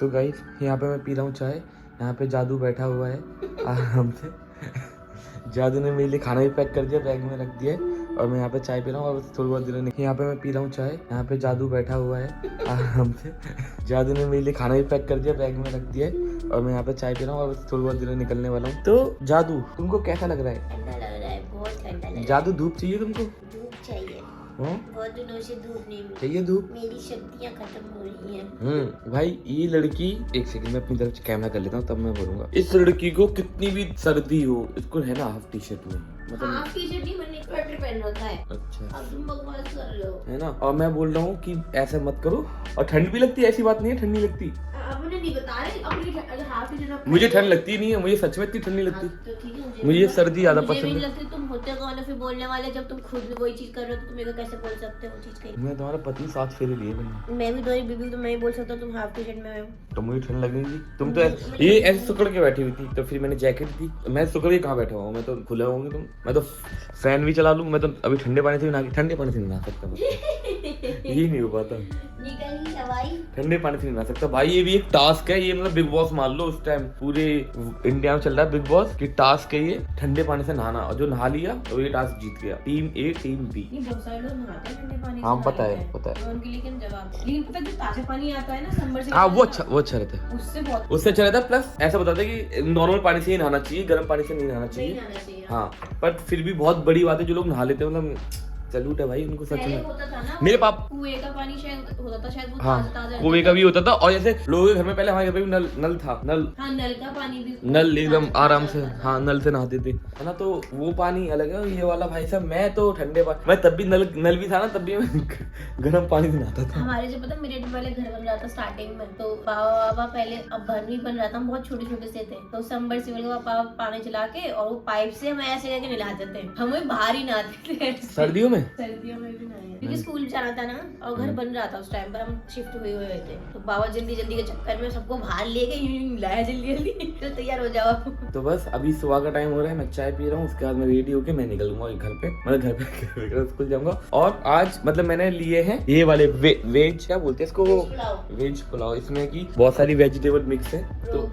तो गाइस यहाँ पे मैं पी रहा हूँ चाय। यहाँ पे जादू बैठा हुआ है आराम से। जादू ने मेरे लिए खाना भी पैक कर दिया, बैग में रख दिया और मैं यहाँ पे चाय पी रहा हूँ और थोड़ी बहुत देर में यहाँ पे मैं पी रहा हूँ चाय। यहाँ पे जादू बैठा हुआ है आराम से। जादू ने मेरे लिए खाना भी पैक कर दिया, बैग में रख दिया और मैं यहाँ पे चाय पी रहा हूँ और थोड़ी बहुत देर में निकलने वाला हूँ। तो जादू तुमको कैसा लग रहा है? ठंडा लग रहा है, बहुत ठंडा लग रहा है। जादू धूप चाहिए तुमको? धूप चाहिए, हाँ? बहुत दिनों से धूप नहीं मिली। चाहिए धूप? मेरी शक्तियाँ खत्म हो रही हैं। भाई ये लड़की, एक सेकंड में अपनी तरफ से कैमरा कर लेता हूँ तब मैं बोलूंगा। इस लड़की को कितनी भी सर्दी हो, इसको है ना हाफ टी शर्ट में, मतलब हाफ टी शर्ट नहीं, मैंने स्वेटर पहन रखा है। अच्छा अब तुम बकवास कर रहे हो, है ना। और मैं बोल रहा हूँ कि ऐसा मत करो। और ठंड भी लगती है, ऐसी बात नहीं है ठंड नहीं लगती। अब उन्हें नहीं बता रहे अपनी हाफ टी शर्ट। मुझे ठंड लगती नहीं है, मुझे सच में इतनी ठंड नहीं लगती। तो ठीक है, मुझे सर्दी ज्यादा मुझे भी पसंद नहीं है। लगती। तुम होते कौन हो फिर बोलने वाले? जब तुम खुद भी वही चीज कर रहे हो तो तुम मेरे को कैसे बोल सकते हो वो चीज कही? मैं तुम्हारा पति, 7 फेरे लिए मैंने। मैं भी तुम्हारी बीबी, तो मैं ही बोल सकता हूँ तुम हाफ टी शर्ट में हो। तो मुझे ठंड लगेगी। तुम तो ये ऐसे सुकड़ के बैठी हुई थी, तो फिर मैंने जैकेट दी। मैं सुकड़ के कहाँ बैठा हुआ हूँ? मैं तो खुला होंगे तुम। मैं तो फैन भी चला लूँ। मैं तो अभी ठंडे पानी से भी नहा, ठंडे पानी से नहीं नहा सकता। यही नहीं हो पाता, निकली हवाई। ठंडे पानी से नहीं नहा सकता भाई। ये भी एक टास्क है, ये मतलब बिग बॉस मान लो उस टाइम पूरे इंडिया में चल रहा है बिग बॉस की टास्क है ये, ठंडे पानी से नहाना। और जो नहा लिया तो ये टास्क जीत गया। टीम ए टीम बी। बहुत सारे लोग नहाते हैं ठंडे पानी से। हाँ पता है, पता है। उनके लेकिन लेकिन पता है जो ताजा पानी आता है ना समर से, हाँ वो अच्छा रहता है, उससे अच्छा रहता है। प्लस ऐसा बताते हैं कि नॉर्मल पानी से ही नहाना चाहिए, गर्म पानी से नहीं नहाना चाहिए। हाँ पर फिर भी बहुत बड़ी बात है जो लोग नहा लेते हैं, मतलब सैल्यूट है भाई उनको सच में। होता था ना मेरे पाप कुएं का पानी शायद होता था, शायद वो हाँ ताजा कुएं का भी होता था। और जैसे लोगों के घर में पहले, हमारे घर पे भी नल था। हाँ नल का पानी भी, नल एकदम आराम से, हाँ नल से नहाते थे, है ना। तो वो पानी अलग है। ये वाला भाई साहब, मैं तो ठंडे पानी, मैं तब भी नल भी था ना, तब भी मैं गर्म पानी से नहाता था। हमारे जो पता मेरे पहले घर बन रहा था स्टार्टिंग में, तो बाबा पहले, अब घर भी बन रहा था, हम बहुत छोटे छोटे से थे, तो सबमर्सिबल का पापा पानी चला के और वो पाइप से हम ऐसे करके नहलाते थे। हमें बाहर ही नहाते थे सर्दियों में भी नहाए, क्योंकि स्कूल जाना था ना और घर बन रहा था उस टाइम पर, हम शिफ्ट हुए हुए थे। तो बाबा जल्दी जल्दी के चक्कर में सबको बाहर ले गए, यूं लाया जल्दी जल्दी तो तैयार हो जाओ। तो बस अभी सुबह का टाइम हो रहा है, मैं चाय पी रहा हूँ, उसके बाद मैं रेडी होके मैं निकलूंगा घर पे, मतलब घर पे स्कूल जाऊंगा। और आज मतलब मैंने लिए हैं ये वाले वेज, क्या बोलते हैं इसको, वेज पुलाव। इसमें की बहुत सारी वेजिटेबल मिक्स है, तो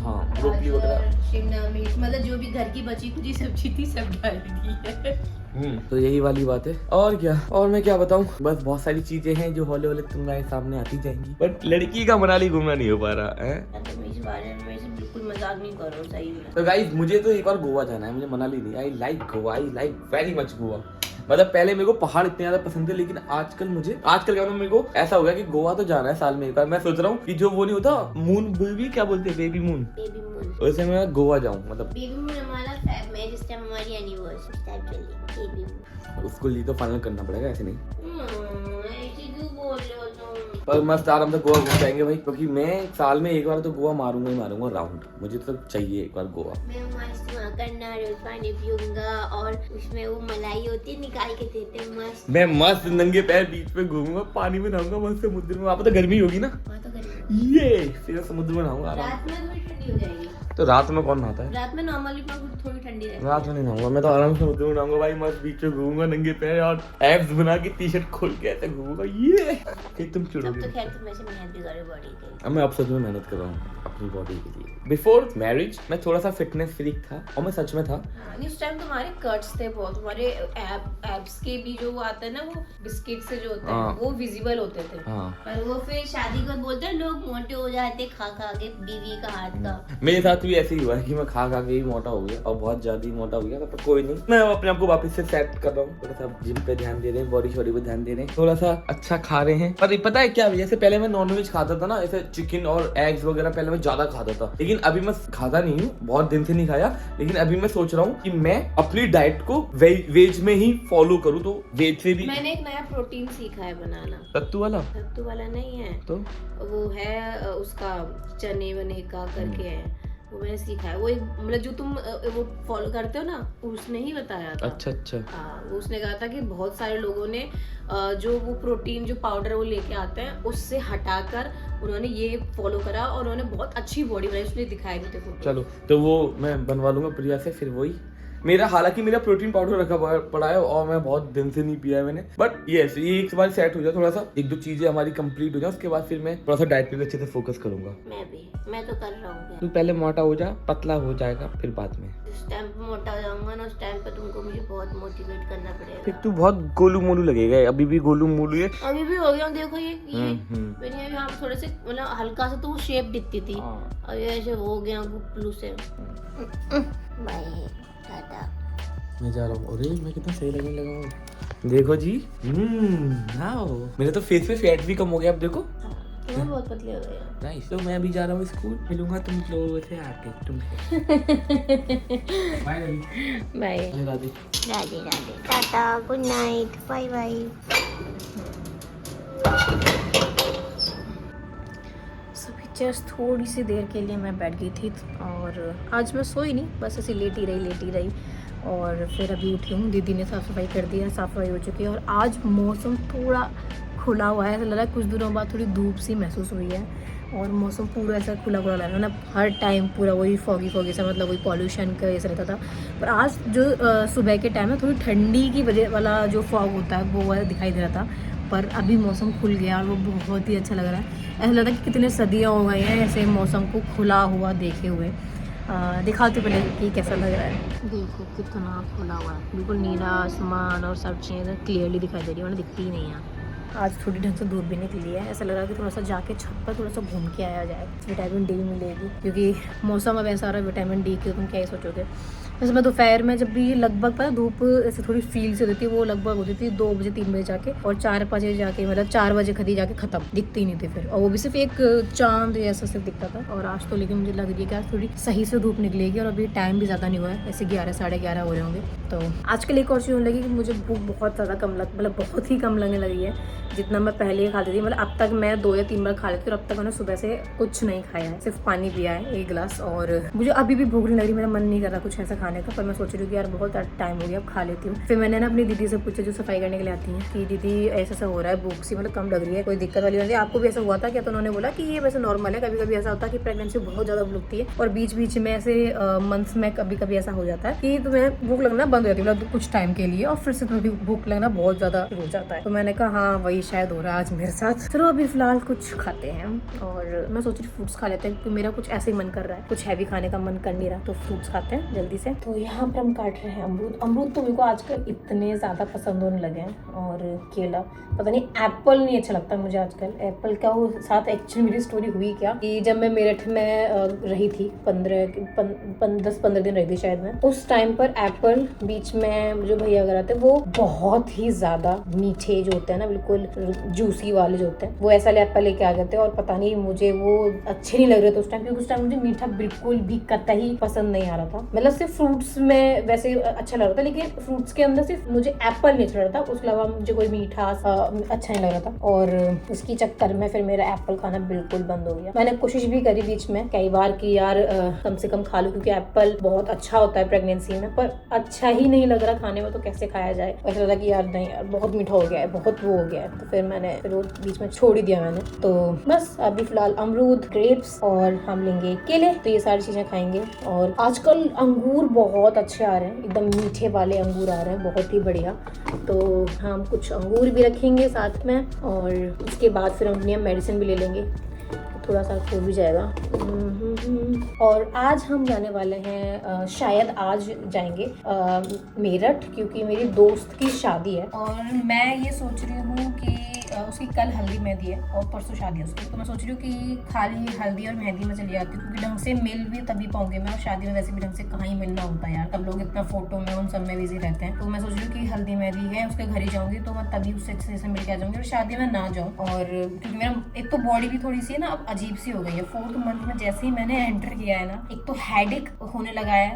हाँ ब्रोकली वगैरह, शिमला मिर्च, मतलब जो भी घर की बची कुछ सब्जी थी सब डाल दी है। तो यही वाली बात है। और क्या, और मैं क्या बताऊं, बस बहुत सारी चीजें हैं जो हौले हौले तुम्हारे सामने आती जाएंगी, बट लड़की का मनाली घूमना नहीं हो पा रहा है। तो इस बारे में से बिल्कुल मजाक नहीं कर रहा हूँ, सही में। तो गाइस मुझे तो एक बार गोवा जाना है, मुझे मनाली नहीं। I like Goa, I like very much Goa. मतलब पहले मेरे को पहाड़ इतने ज्यादा पसंद थे, लेकिन आजकल क्या मेरे को ऐसा हो गया कि गोवा तो जाना है साल में एक बार। मैं सोच रहा हूँ कि जो वो नहीं होता मून बेबी, क्या बोलते हैं, बेबी मून, वैसे मैं गोवा जाऊँ। मतलब बेबी मून हमारा फैब में, जिस टाइम हमारी एनिवर्सरी टाइम चली बेबी मून, उसको लिए तो फाइनल करना पड़ेगा, ऐसे नहीं। ऐसे क्यों बोल रहे हो तुम? पर मस्त आराम से गोवा घूम जाएंगे भाई, क्योंकि मैं साल में एक बार तो गोवा मारूंगा ही मारूंगा राउंड। मुझे तो चाहिए एक बार गोवा। मैं मस्त वहाँ का नारियल पानी पीऊंगा और उसमें वो मलाई होती है निकाल के देते मस्त। मैं मस्त नंगे पैर बीच पे घूमूंगा, पानी में नहाऊंगा मस्त समुद्र में। वहाँ पे तो गर्मी होगी ना, वहाँ तो गर्मी, ये फिर समुद्र में नहाऊंगा आराम। रात में थोड़ी ठंडी हो जाएगी। तो रात में कौन नहाता है? रात में नॉर्मली थोड़ी ठंडी रहती है। रात में नहीं नहाऊंगा, मैं तो आराम से समुद्र में नहाऊंगा भाई, मस्त बीच में घूमूंगा नंगे पैर और एब्स बना के टी शर्ट खोल के ऐसे घूमूंगा। ये फिर तुम अब चिढ़ोगे। तो खैर तुम ऐसे मेहनत भी करो बॉडी के। अब मैं अब सच में मेहनत कर रहा हूँ अपनी बॉडी के लिए। बिफोर मैरिज मैं थोड़ा सा फिटनेस फ्रीक था, और मैं सच में था। हाँ, उस टाइम तुम्हारे कट्स थे बहुत, तुम्हारे एब्स के भी जो आते हैं ना, वो बिस्किट से जो होते हैं, हाँ। वो विजिबल होते थे। हाँ पर वो फिर शादी के बाद बोलते हैं लोग मोटे हो जाते खा खा के बीवी का हाथ का। मेरे साथ भी ऐसे ही हुआ है कि मैं खा खा के ही मोटा हो गया, और बहुत ज्यादा ही मोटा हो गया। पर कोई नहीं, मैं अपने आप को वापस से सेट कर रहा हूँ। थोड़ा सा जिम पे ध्यान दे रहे हैं, बॉडी शॉडी पे ध्यान दे रहे हैं, थोड़ा सा अच्छा खा रहे हैं। पर पता है क्या, जैसे पहले मैं नॉनवेज खाता था ना, ऐसे चिकन और एग्स वगैरह पहले मैं ज्यादा खाता था, लेकिन अभी मैं खाता नहीं हूँ, बहुत दिन से नहीं खाया। लेकिन अभी मैं सोच रहा हूँ कि मैं अपनी डाइट को वेज में ही फॉलो करूँ, तो वेज से भी। मैंने एक नया प्रोटीन सीखा है बनाना। सत्तू वाला नहीं है, तो वो है उसका चने वने का करके है, वो मैंने सीखा है। वो एक मतलब जो तुम वो फॉलो करते हो ना, उसने ही बताया था। अच्छा हाँ, वो उसने कहा था कि बहुत सारे लोगों ने जो वो प्रोटीन जो पाउडर वो लेके आते हैं, उससे हटाकर उन्होंने ये फॉलो करा और उन्होंने बहुत अच्छी बॉडी बनाई, उसने दिखाई भी थे फोटो। चलो तो वो मैं बनवा लूंगा प्रिया से, फिर वही मेरा हालांकि मेरा प्रोटीन पाउडर रखा पड़ा है और मैं बहुत दिन से नहीं पिया है मैंने, बट यस ये एक बार सेट हो जाए, थोड़ा सा एक दो चीजें हमारी कंप्लीट हो जाए, उसके बाद फिर मैं थोड़ा सा डाइट पे भी अच्छे से फोकस करूंगा। मैं तो कर रहा हूँ। तू पहले मोटा हो जा, पतला हो जाएगा फिर बाद में। जिस टाइम पे मोटा हो जाऊंगा ना, उस टाइम पे तुमको मुझे बहुत मोटिवेट करना पड़ेगा। फिर तू बहुत गोलू मोलू लगेगा, अभी भी गोलू मोलू है। अभी भी हो गया हूँ, देखो ये मेरे यहाँ थोड़े से मतलब हल्का सा तो वो शेप दिखती थी, और ये ऐसे हो गया गुप्लू से। बाय टाटा। मैं जा रहा हूँ। अरे मैं कितना सही लगने लगा हूँ, देखो जी। हाँ मेरे तो फेस पे फैट भी कम हो गया, अब देखो तुम बहुत पतले हो गए। नाइस। तो मैं अभी जा रहा हूँ स्कूल, मिलूंगा तुम लोगों से आके तुमसे। Bye bye Radhe Radhe Radhe tata good night bye bye. Just थोड़ी सी देर के लिए मैं बैठ गई थी और आज मैं सोई नहीं, बस ऐसे लेटी रही और फिर अभी उठी हूँ। दीदी ने साफ़ सफाई कर दी है, साफ़ सफाई हो चुकी है और आज मौसम थोड़ा खुला हुआ है। ऐसा लग रहा है कुछ दिनों बाद थोड़ी धूप सी महसूस हुई है और मौसम पूरा ऐसा खुला लग रहा है ना, हर टाइम पूरा वही फॉगी सा, मतलब वही पॉल्यूशन का ऐसा रहता था। पर आज जो सुबह के टाइम है थोड़ी ठंडी की वजह वाला जो फॉग होता है वो वाला दिखाई दे रहा था, पर अभी मौसम खुल गया और वो बहुत ही अच्छा लग रहा है। ऐसा लगता है कि कितने सदियाँ हो गई हैं ऐसे मौसम को खुला हुआ देखे हुए। दिखाते पहले कि कैसा लग रहा है। देखो कितना खुला हुआ है, बिल्कुल नीला आसमान और सब चीज़ें क्लियरली दिखाई दे रही है, मतलब दिखती ही नहीं है। आज थोड़ी ढंग से धूप भी निकली है, ऐसा लग रहा है कि थोड़ा सा जाके छत पर थोड़ा सा घूम के आया जाए, विटामिन डी मिलेगी, क्योंकि मौसम अब ऐसा आ रहा है विटामिन डी की तुम क्या ही सोचोगे। वैसे मैं दोपहर में जब भी लगभग पता धूप ऐसे थोड़ी फील से होती थी, वो लगभग होती थी 2 बजे 3 बजे जाके, और 4-5 बजे जाके, मतलब 4 बजे खदी जाके खत्म, दिखती ही नहीं थी फिर, और वो भी सिर्फ एक चांद ऐसा सिर्फ दिखता था। और आज तो लेकिन मुझे लग रही है कि आज थोड़ी सही से धूप निकलेगी और अभी टाइम भी ज़्यादा नहीं हुआ है, ऐसे 11 साढ़े 11 हो रहे होंगे। तो आजकल एक और चीज़ होने लगी कि मुझे भूख बहुत ज़्यादा कम मतलब बहुत ही कम लगने लगी है, जितना मैं पहले खाती थी। मतलब अब तक मैं 2 या 3 बार खा लेती थी और अब तक मैंने सुबह से कुछ नहीं खाया है, सिर्फ पानी पिया है 1 गिलास, और मुझे अभी भी भूख नहीं लग रही, मेरा मन नहीं कर रहा कुछ ऐसा खाने का। पर मैं सोच रही हूँ कि यार बहुत टाइम हो गया, अब खा लेती हूँ। फिर मैंने ना अपनी दीदी से पूछा जो सफाई करने के लिए आती है कि दीदी ऐसा हो रहा है, भूख सी मतलब कम लग रही है, कोई दिक्कत वाली नहीं, आपको भी ऐसा हुआ था क्या? तो उन्होंने बोला कि ये वैसे नॉर्मल है, कभी कभी ऐसा होता है कि प्रेगनेंसी बहुत ज़्यादा भूख लगती है और बीच बीच में ऐसे मंथ्स में कभी कभी ऐसा हो जाता है कि तुम्हें भूख लगना बंद हो जाती है, मतलब कुछ टाइम के लिए, और फिर से तुम्हें भूख लगना बहुत ज़्यादा हो जाता है। तो मैंने कहा हाँ वही शायद हो रहा है आज मेरे साथ। चलो अभी फिलहाल कुछ खाते हैं और मैं सोच रही फ्रूट्स खा लेते हैं, क्योंकि मेरा कुछ ऐसे ही मन कर रहा है, कुछ हैवी खाने का मन कर नहीं रहा, तो फ्रूट्स खाते हैं जल्दी से। तो यहाँ पर हम काट रहे हैं अमरूद तो मेरे को आजकल इतने ज़्यादा पसंद होने लगे हैं, और केला, पता नहीं एप्पल नहीं अच्छा लगता मुझे आजकल। एप्पल का वो साथ एक्चुअली मेरी स्टोरी हुई क्या कि जब मैं मेरठ में रही थी 10-15 दिन रही थी शायद मैं, उस टाइम पर एप्पल बीच में जो भैया वगैरह थे वो बहुत ही ज़्यादा मीठे जो होते हैं ना, बिल्कुल जूसी वाले जो होते हैं, वो ऐसा एप्पल लेके आ गए थे, और पता नहीं मुझे वो अच्छे नहीं लग रहे थे उस टाइम, क्योंकि उस टाइम मुझे मीठा बिल्कुल भी कतई पसंद नहीं आ रहा था। मतलब सिर्फ फ्रूट्स में वैसे अच्छा लग रहा था, लेकिन फ्रूट्स के अंदर सिर्फ मुझे एप्पल नहीं अच्छा लग रहा था, उसके अलावा मुझे कोई मीठा अच्छा नहीं लग रहा था, और इसकी चक्कर में फिर मेरा एप्पल खाना बिल्कुल बंद हो गया। मैंने कोशिश भी करी बीच में कई बार कि यार कम से कम खा लूं, क्योंकि एप्पल बहुत अच्छा होता है प्रेगनेंसी में, पर अच्छा ही नहीं लग रहा खाने में, तो कैसे खाया जाए। ऐसा लगा कि यार नहीं यार बहुत मीठा हो गया है, बहुत वो हो गया है, तो फिर वो बीच में छोड़ ही दिया मैंने। तो बस अभी फिलहाल अमरूद, ग्रेप्स और हम लेंगे केले, तो ये सारी चीजें खाएंगे। और आजकल अंगूर बहुत अच्छे आ रहे हैं, एकदम मीठे वाले अंगूर आ रहे हैं, बहुत ही बढ़िया। तो हम कुछ अंगूर भी रखेंगे साथ में, और उसके बाद फिर हम अपनी मेडिसिन भी ले लेंगे, थोड़ा सा हो भी जाएगा। और आज हम जाने वाले हैं, शायद आज जाएंगे मेरठ, क्योंकि मेरी दोस्त की शादी है, और मैं ये सोच रही हूँ कि उसकी कल हल्दी मेहंदी है और परसों शादी है उसकी, तो मैं सोच रही हूँ कि खाली हल्दी और मेहंदी में चली जाती हूँ, क्योंकि ढंग से मिल भी तभी पाऊंगे मैं, और शादी में वैसे भी ढंग से कहाँ ही मिलना होता है यार, सब लोग इतना फोटो में उन सब में बिजी रहते हैं। तो मैं सोच रही हूँ कि हल्दी मेहंदी है, उसके घर ही जाऊंगी, तो मैं तभी उससे अच्छे से मिल के आ जाऊंगी, और शादी में ना जाऊँ। और क्योंकि मेरा एक तो बॉडी भी थोड़ी सी ना अब अजीब सी हो गई है, 4th मंथ में जैसे ही मैंने एंटर किया है ना, एक तो हेडेक होने लगा है,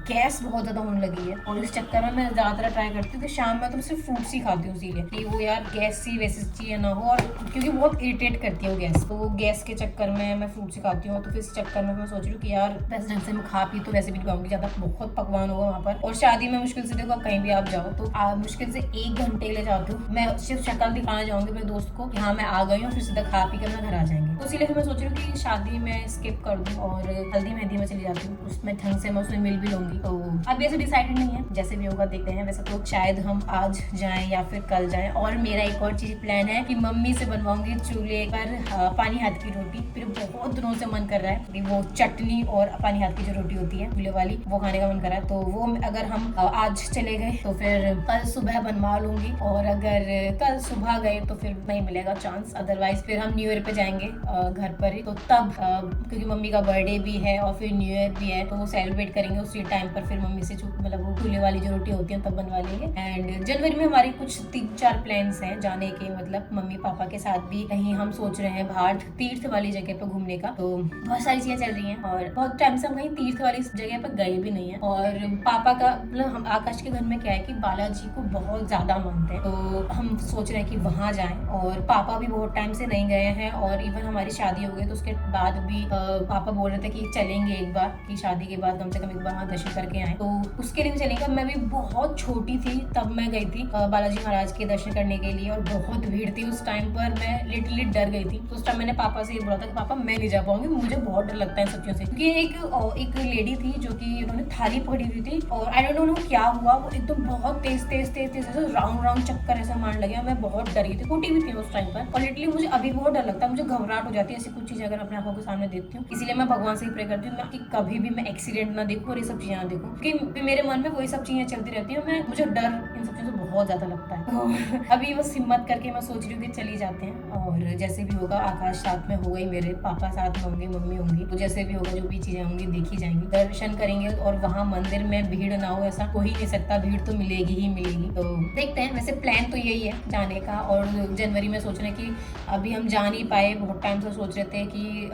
गैस बहुत ज्यादा होने लगी है, और इस चक्कर में मैं ज्यादातर ट्राई करती हूँ कि शाम में तो सिर्फ फ्रूट्स ही खाती हूँ, इसीलिए कि वो यार गैस सी वैसे चीजें ना हो, और क्योंकि बहुत इरिटेट करती है वो गैस, तो वो गैस के चक्कर में मैं फ्रूट्स ही खाती हूँ। तो फिर इस चक्कर में मैं सोच रही हूँ कि यार वैसे ढंग से मैं खा पी तो वैसे भी नहीं पाऊंगी, ज्यादा बहुत पकवान होगा वहाँ पर, और शादी में मुश्किल से देखो कहीं भी आप जाओ तो मुश्किल से 1 घंटे के लिए जाती हूँ मैं, सिर्फ शक्ल दिखाना चाहूंगी मेरे दोस्त को कि हाँ मैं आ गई हूँ, फिर सीधा खा पी कर मैं घर आ जाएंगे। तो इसीलिए फिर मैं सोच रही हूँ कि शादी में स्किप कर दूँ और हल्दी मेहंदी में चली जाती हूँ, उसमें ढंग से मैं उसमें मिल भी लूंगी। तो अभी ऐसे डिसाइडेड नहीं है, जैसे भी होगा देखते हैं। वैसे तो शायद हम आज जाएं या फिर कल जाएं। और मेरा एक और चीज प्लान है कि मम्मी से बनवाऊंगी चूल्हे पर पानी हाथ की रोटी। फिर बहुत दिनों से मन कर रहा है कि वो चटनी और पानी हाथ की जो रोटी होती है चूल्हे वाली, वो खाने का मन कर रहा है। तो वो अगर हम आज चले गए तो फिर कल सुबह बनवा लूंगी, और अगर कल सुबह गए तो फिर नहीं मिलेगा चांस। अदरवाइज फिर हम न्यू ईयर पे जाएंगे घर पर ही, तो तब क्योंकि मम्मी का बर्थडे भी है और फिर न्यू ईयर भी है, तो वो सेलिब्रेट करेंगे उसी टाइम पर। फिर मम्मी से मतलब वो चूल्हे वाली जो रोटी होती है तब बनवा लेंगे। एंड जनवरी में हमारे कुछ 3-4 प्लान्स हैं जाने के, मतलब मम्मी पापा के साथ भी कहीं हम सोच रहे हैं बाहर तीर्थ वाली जगह पे घूमने का। तो बहुत सारी चीजें चल रही हैं और बहुत टाइम से हम कहीं तीर्थ वाली जगह पर गए भी नहीं है। और पापा का मतलब हम आकाश के घर में क्या है कि बालाजी को बहुत ज्यादा मानते हैं, तो हम सोच रहे हैं कि वहां जाएं। और पापा भी बहुत टाइम से नहीं गए हैं, और इवन हमारी शादी हो गई तो उसके बाद भी पापा बोल रहे थे कि चलेंगे एक बार, कि शादी के बाद कम से कम एक बार वहाँ दर्शन करके आए। तो उसके लिए भी चलेंगे। मैं भी बहुत छोटी थी तब मैं गई थी बालाजी महाराज के दर्शन करने के लिए, और बहुत भीड़ थी उस टाइम पर। मैं लिटरली डर गई थी। तो उस टाइम मैंने पापा से ये बोला था कि पापा मैं नहीं जा पाऊंगी, मुझे बहुत डर लगता है इन सब चीजों से। क्योंकि एक लेडी थी जो कि उन्होंने थाली पकड़ी हुई थी, और आई डोंट नो क्या हुआ, वो एकदम बहुत तेज राउंड चक्कर ऐसा मारने लगे। मैं बहुत डरी थी, छोटी भी थी उस टाइम पर। और लिटरली मुझे अभी बहुत डर लगता है, मुझे घबराहट हो जाती है ऐसी कुछ चीजें अगर अपने आंखों के सामने देखती हूँ। इसीलिए मैं भगवान से ही प्रे करती हूँ कि कभी भी मैं एक्सीडेंट ना देखूं और ये सब चीजें ना देखूं, क्योंकि मेरे मन में वही सब चीजें चलती रहती है। मुझे डर इन सब चीजों से बहुत ज्यादा लगता है। तो अभी बस हिम्मत करके मैं सोच रही हूँ कि चली जाते हैं, और जैसे भी होगा आकाश साथ में होगा ही, मेरे पापा साथ में होंगे, मम्मी होंगी, तो जैसे भी होगा जो भी चीजें होंगी देखी जाएंगी, दर्शन करेंगे। और वहाँ मंदिर में भीड़ ना हो ऐसा हो ही नहीं सकता, भीड़ तो मिलेगी ही मिलेगी। तो देखते हैं। वैसे प्लान तो यही है जाने का, और जनवरी में सोच रहे हैं कि अभी हम जा नहीं पाए, बहुत टाइम से सोच रहे थे कि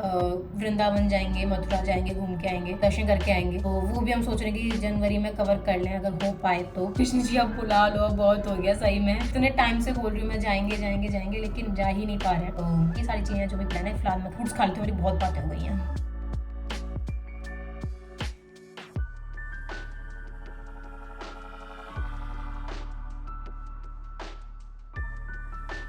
वृंदावन जाएंगे, मथुरा जाएंगे, घूम के आएंगे, दर्शन करके आएंगे। तो वो भी हम सोच रहे हैं कि जनवरी में कवर कर लें अगर हो पाए तो। कृष्ण जी अब बुला लो, बहुत हो गया सही में। इतने टाइम से बोल रही हूँ मैं जाएंगे, लेकिन जा ही नहीं पा रहे। तो ये सारी चीजें जो भी प्लान है। फिलहाल मैं फ्रूट्स खा लेती हूँ, मेरी बहुत बातें हो गई हैं।